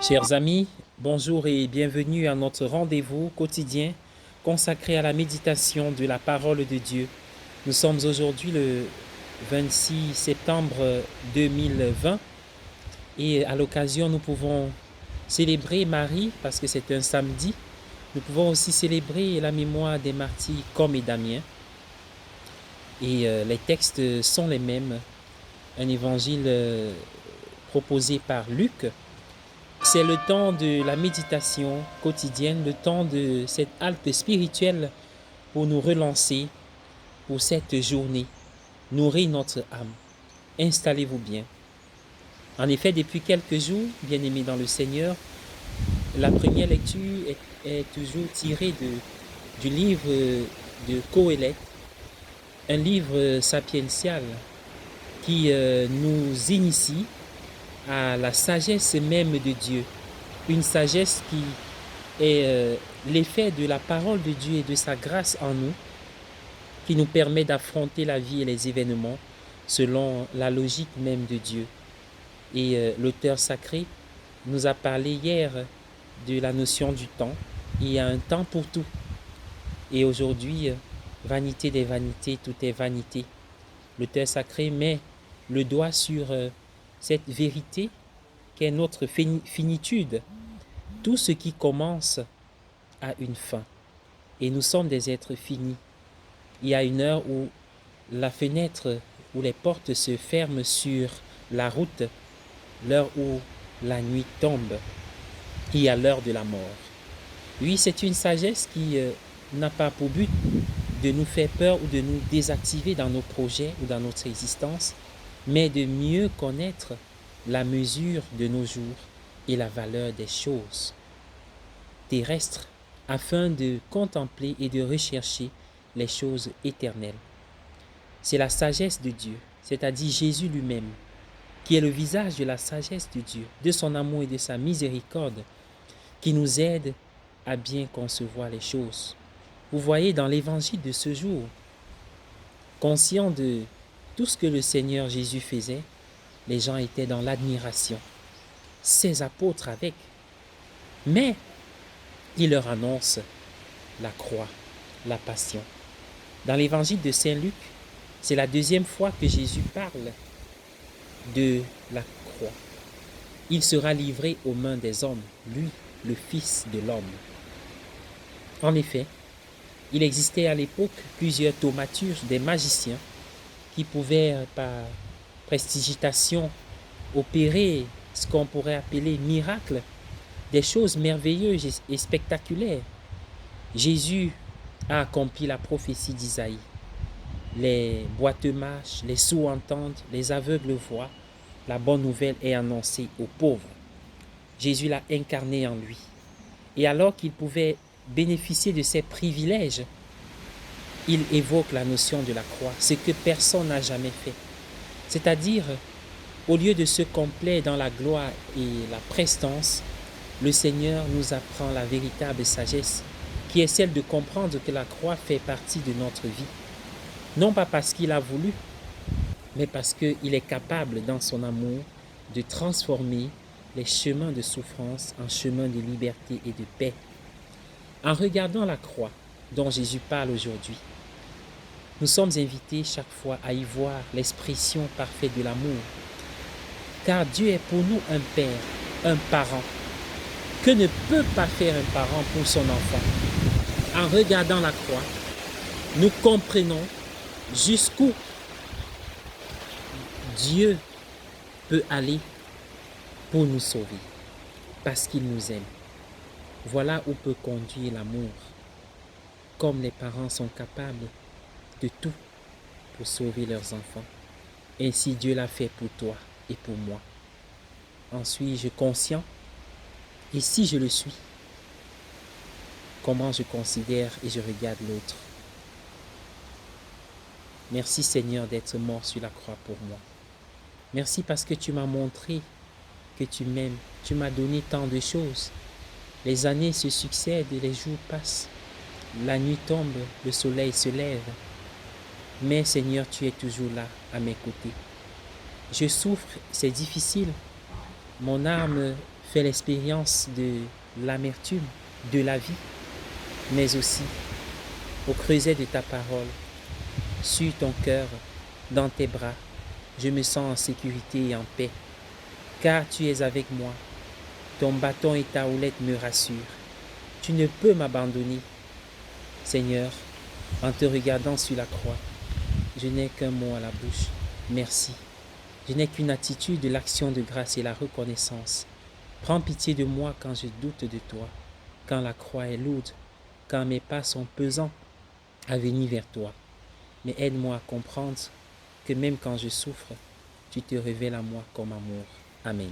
Chers amis, bonjour et bienvenue à notre rendez-vous quotidien consacré à la méditation de la parole de Dieu. Nous sommes aujourd'hui le 26 septembre 2020 et à l'occasion nous pouvons célébrer Marie parce que c'est un samedi. Nous pouvons aussi célébrer la mémoire des martyrs comme et Damien. Et les textes sont les mêmes. Un évangile proposé par Luc. C'est le temps de la méditation quotidienne, le temps de cette halte spirituelle pour nous relancer pour cette journée, nourrir notre âme. Installez-vous bien. En effet, depuis quelques jours, bien-aimés dans le Seigneur, la première lecture est toujours tirée du livre de Qoéleth, un livre sapiential qui nous initie à la sagesse même de Dieu, une sagesse qui est l'effet de la parole de Dieu et de sa grâce en nous, qui nous permet d'affronter la vie et les événements selon la logique même de Dieu. Et l'auteur sacré nous a parlé hier de la notion du temps. Il y a un temps pour tout. Et aujourd'hui, vanité des vanités, tout est vanité. L'auteur sacré met le doigt sur cette vérité qu'est notre finitude. Tout ce qui commence a une fin. Et nous sommes des êtres finis. Il y a une heure où la fenêtre, où les portes se ferment sur la route, l'heure où la nuit tombe. Il y a l'heure de la mort. Oui, c'est une sagesse qui n'a pas pour but de nous faire peur ou de nous désactiver dans nos projets ou dans notre existence, mais de mieux connaître la mesure de nos jours et la valeur des choses terrestres afin de contempler et de rechercher les choses éternelles. C'est la sagesse de Dieu, c'est-à-dire Jésus lui-même, qui est le visage de la sagesse de Dieu, de son amour et de sa miséricorde, qui nous aide à bien concevoir les choses. Vous voyez dans l'évangile de ce jour, conscient de tout ce que le Seigneur Jésus faisait, les gens étaient dans l'admiration, ses apôtres avec. Mais il leur annonce la croix, la passion. Dans l'évangile de Saint Luc, c'est la deuxième fois que Jésus parle de la croix. Il sera livré aux mains des hommes, lui, le Fils de l'homme. En effet, il existait à l'époque plusieurs thaumaturges, des magiciens, qui pouvaient, par prestigitation, opérer ce qu'on pourrait appeler miracle, des choses merveilleuses et spectaculaires. Jésus a accompli la prophétie d'Isaïe. Les boiteux marchent, les sourds entendent, les aveugles voient. La bonne nouvelle est annoncée aux pauvres. Jésus l'a incarné en lui. Et alors qu'il pouvait bénéficier de ces privilèges, il évoque la notion de la croix, ce que personne n'a jamais fait. C'est-à-dire, au lieu de se complaire dans la gloire et la prestance, le Seigneur nous apprend la véritable sagesse, qui est celle de comprendre que la croix fait partie de notre vie. Non pas parce qu'il a voulu, mais parce qu'il est capable, dans son amour, de transformer les chemins de souffrance en chemins de liberté et de paix. En regardant la croix dont Jésus parle aujourd'hui, nous sommes invités chaque fois à y voir l'expression parfaite de l'amour. Car Dieu est pour nous un père, un parent. Que ne peut pas faire un parent pour son enfant? En regardant la croix, nous comprenons jusqu'où Dieu peut aller pour nous sauver, parce qu'il nous aime. Voilà où peut conduire l'amour, comme les parents sont capables de tout pour sauver leurs enfants. Ainsi Dieu l'a fait pour toi et pour moi. En suis-je conscient? Et si je le suis, comment je considère et je regarde l'autre? Merci Seigneur d'être mort sur la croix pour moi. Merci parce que tu m'as montré que tu m'aimes. Tu m'as donné tant de choses. Les années se succèdent et les jours passent. La nuit tombe, le soleil se lève. Mais Seigneur, tu es toujours là, à mes côtés. Je souffre, c'est difficile. Mon âme fait l'expérience de l'amertume de la vie, mais aussi au creuset de ta parole, sur ton cœur, dans tes bras, je me sens en sécurité et en paix, car tu es avec moi. Ton bâton et ta houlette me rassurent. Tu ne peux m'abandonner, Seigneur, en te regardant sur la croix. Je n'ai qu'un mot à la bouche, merci. Je n'ai qu'une attitude de l'action de grâce et la reconnaissance. Prends pitié de moi quand je doute de toi, quand la croix est lourde, quand mes pas sont pesants à venir vers toi. Mais aide-moi à comprendre que même quand je souffre, tu te révèles à moi comme amour. Amen.